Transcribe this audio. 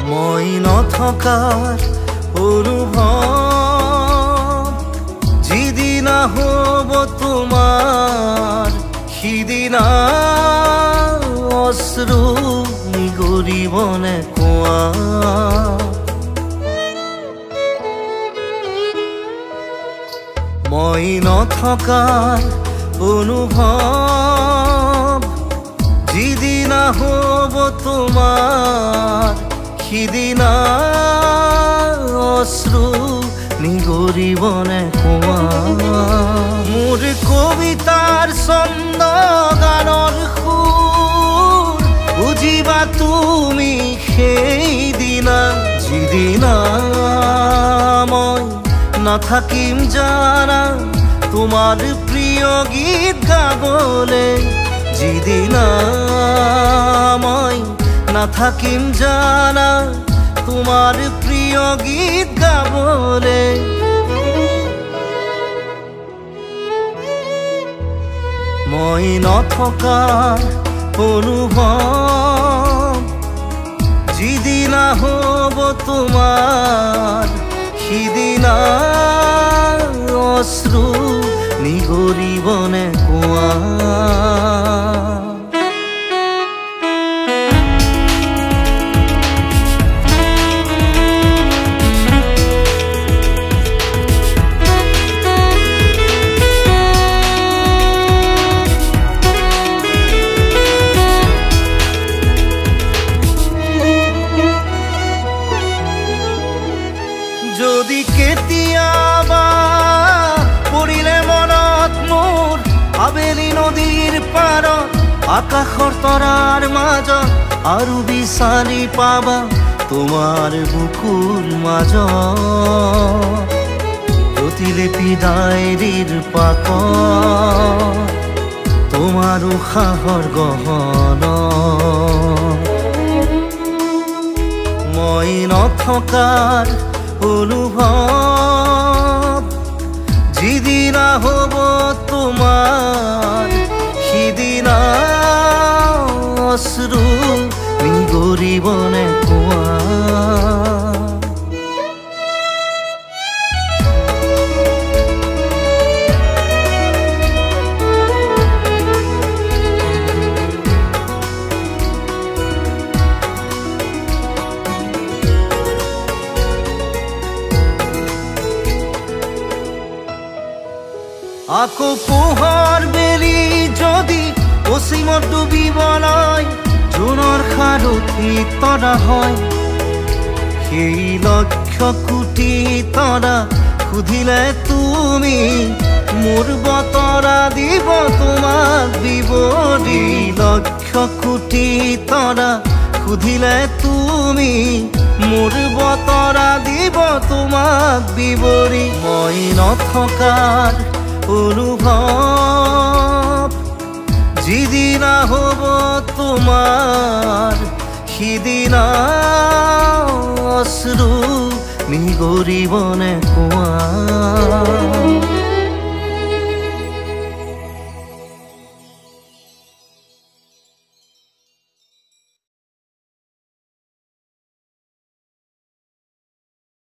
মই নথকাৰ অনুভৱ যিদিনা হ'ব তোমাৰ সিদিনা অশ্ৰু নিগৰিবনে কোৱা মই নথকাৰ অনুভৱ যিদিনা হ'ব তোমাৰ সিদিনা অশ্ৰু নিগৰিবনে কোৱা মোৰ কবিতাৰ ছন্দ গানৰ সুৰ বুজিবা তুমি সেইদিনা যিদিনা মই নাথাকিম জানা তোমাৰ প্ৰিয় গীত গাবলে যিদিনা মই নাথাকিম জানা তোমাৰ প্ৰিয় গীত গাবলে মই নথকাৰ অনুভৱ যিদিনা হ'ব তোমাৰ সিদিনা অশ্ৰু নিগৰিবনে কোৱা যদি কেতিয়াবা পৰিলে মনত মোৰ আবেলি নদীৰ পাৰত আকাশৰ তৰাৰ মাজত আৰু বিচাৰি পাবা তোমাৰ বুকুৰ মাজত প্ৰতিলিপি ডায়েৰীৰ পাতত তোমাৰ উশাহৰ গহনা মই নথকাৰ অনুভৱ যিদিনা হ'ব তোমাৰ সিদিনা অশ্ৰু নিগৰিবনে কোৱা আকৌ পোহৰ বেলি যদি অসীমত ডুবিবলৈ জোনৰ সাৰথি তৰা হয় সেই লক্ষ কোটি তৰা সুধিলে তুমি মোৰ বতৰা দিব তোমাক বিৱৰি লক্ষ কোটি তৰা সুধিলে তুমি মোৰ বতৰা দিব তোমাক বিৱৰি মই নথকাৰ অনুভৱ যিদিনা হ'ব তোমাৰ সিদিনা অশ্ৰু নিগৰিবনে কোৱা